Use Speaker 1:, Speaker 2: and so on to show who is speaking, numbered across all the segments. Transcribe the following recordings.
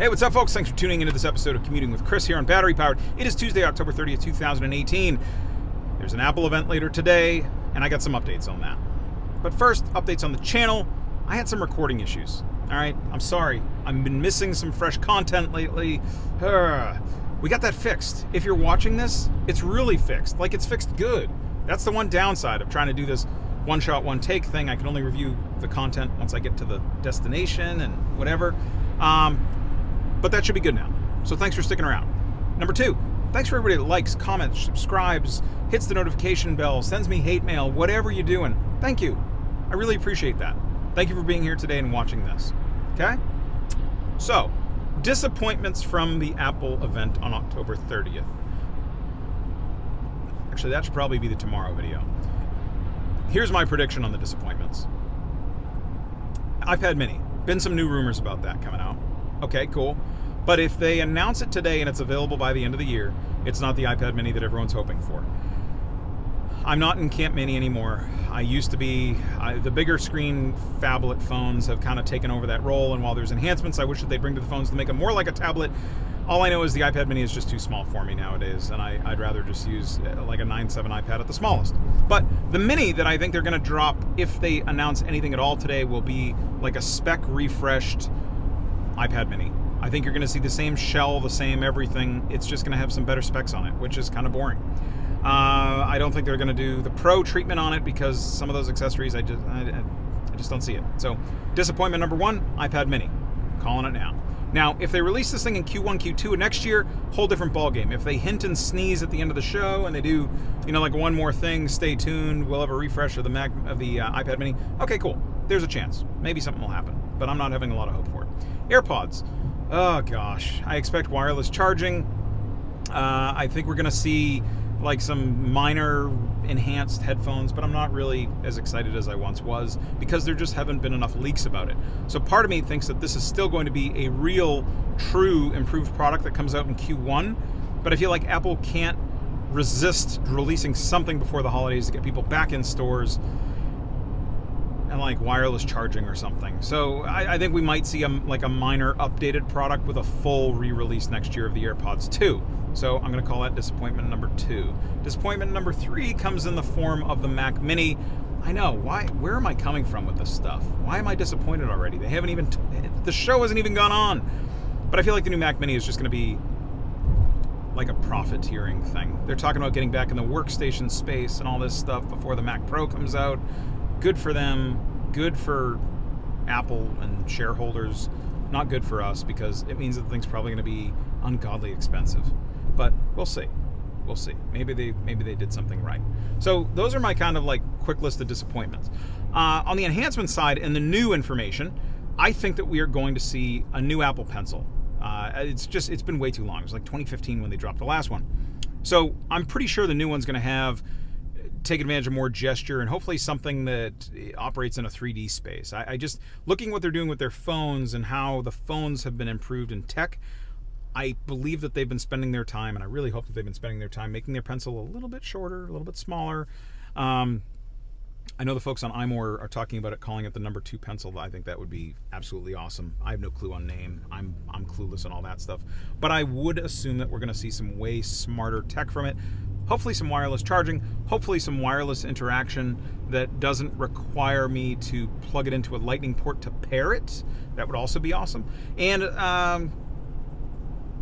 Speaker 1: Hey, what's up, folks? Thanks for tuning into this episode of Commuting with Chris here on Battery Powered. It is Tuesday, October 30th, 2018. There's an Apple event later today, and I got some updates on that. But first, updates on the channel. I had some recording issues. All right, I'm sorry. I've been missing some fresh content lately. We got that fixed. If you're watching this, it's really fixed. Like, it's fixed good. That's the one downside of trying to do this one-shot, one-take thing. I can only review the content once I get to the destination and whatever. But that should be good now. So thanks for sticking around. Number two, thanks for everybody that likes, comments, subscribes, hits the notification bell, sends me hate mail, whatever you're doing. Thank you. I really appreciate that. Thank you for being here today and watching this. Okay? So, disappointments from the Apple event on October 30th. Actually, that should probably be the tomorrow video. Here's my prediction on the disappointments. iPad mini. Been some new rumors about that coming out. Okay, cool. But if they announce it today and it's available by the end of the year, it's not the iPad mini that everyone's hoping for. I'm not in Camp Mini anymore. I used to be. The bigger screen phablet phones have kind of taken over that role, and while there's enhancements I wish that they'd bring to the phones to make them more like a tablet, all I know is the iPad mini is just too small for me nowadays, and I'd rather just use like a 9.7 iPad at the smallest. But the mini that I think they're going to drop, if they announce anything at all today, will be like a spec refreshed iPad mini. I think you're going to see the same shell, the same everything. It's just going to have some better specs on it, which is kind of boring. I don't think they're going to do the Pro treatment on it because some of those accessories, I just don't see it. So, disappointment number one, iPad mini. Calling it now. Now, if they release this thing in Q1, Q2 of next year, whole different ballgame. If they hint and sneeze at the end of the show and they do, like one more thing, stay tuned, we'll have a refresh of the iPad mini. Okay, cool. There's a chance. Maybe something will happen, but I'm not having a lot of hope for it. AirPods. Oh gosh, I expect wireless charging. I think we're gonna see like some minor enhanced headphones, but I'm not really as excited as I once was because there just haven't been enough leaks about it. So part of me thinks that this is still going to be a real, true improved product that comes out in Q1, but I feel like Apple can't resist releasing something before the holidays to get people back in stores and like wireless charging or something. So I think we might see a minor updated product with a full re-release next year of the AirPods 2. So I'm going to call that disappointment number 2. Disappointment number 3 comes in the form of the Mac Mini. I know, where am I coming from with this stuff? Why am I disappointed already? They haven't even, the show hasn't even gone on. But I feel like the new Mac Mini is just going to be like a profiteering thing. They're talking about getting back in the workstation space and all this stuff before the Mac Pro comes out. Good for them, good for Apple and shareholders, not good for us because it means that the thing's probably going to be ungodly expensive. But we'll see. We'll see. Maybe they did something right. So those are my kind of like quick list of disappointments. On the enhancement side and the new information, I think that we are going to see a new Apple Pencil. It's been way too long. It was like 2015 when they dropped the last one. So I'm pretty sure the new one's going to take advantage of more gesture and hopefully something that operates in a 3D space. I just, looking what they're doing with their phones and how the phones have been improved in tech, I believe that they've been spending their time, and I really hope that they've been spending their time making their pencil a little bit shorter, a little bit smaller. I know the folks on iMore are talking about it, calling it the number 2 pencil. I think that would be absolutely awesome. I have no clue on name. I'm clueless on all that stuff. But I would assume that we're going to see some way smarter tech from it. Hopefully some wireless charging, hopefully some wireless interaction that doesn't require me to plug it into a lightning port to pair it. That would also be awesome. And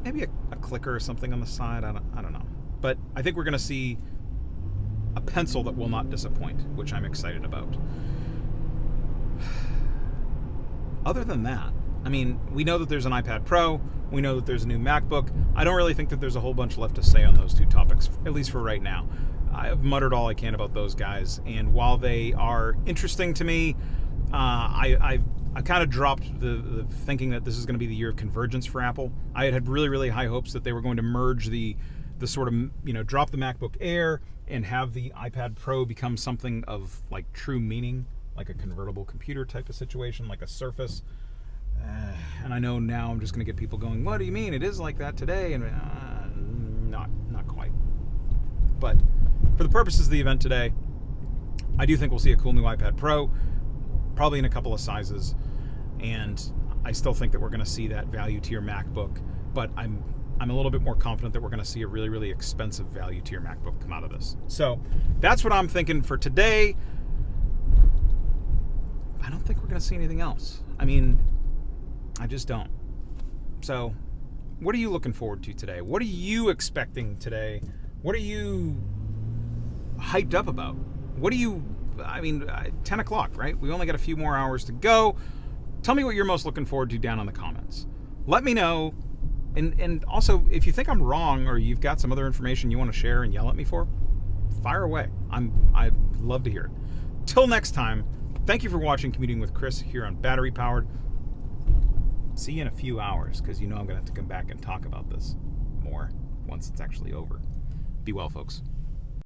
Speaker 1: maybe a clicker or something on the side. I don't know. But I think we're going to see a pencil that will not disappoint, which I'm excited about. Other than that, I mean, we know that there's an iPad Pro. We know that there's a new MacBook. I don't really think that there's a whole bunch left to say on those two topics, at least for right now. I've muttered all I can about those guys, and while they are interesting to me, I kind of dropped the thinking that this is going to be the year of convergence for Apple. I had really, really high hopes that they were going to merge the sort of, drop the MacBook Air and have the iPad Pro become something of like true meaning, like a convertible computer type of situation, like a Surface. And I know now I'm just going to get people going, what do you mean? It is like that today. And not quite. But for the purposes of the event today, I do think we'll see a cool new iPad Pro, probably in a couple of sizes. And I still think that we're going to see that value tier MacBook, but I'm a little bit more confident that we're going to see a really, really expensive value tier MacBook come out of this. So that's what I'm thinking for today. I don't think we're going to see anything else. I mean, I just don't. So what are you looking forward to today? What are you expecting today? What are you hyped up about? What are you, 10 o'clock, right? We only got a few more hours to go. Tell me what you're most looking forward to down in the comments. Let me know. And also, if you think I'm wrong or you've got some other information you want to share and yell at me for, fire away. I'd love to hear it. Till next time, thank you for watching Commuting with Chris here on Battery Powered. See you in a few hours, because I'm going to have to come back and talk about this more once it's actually over. Be well, folks.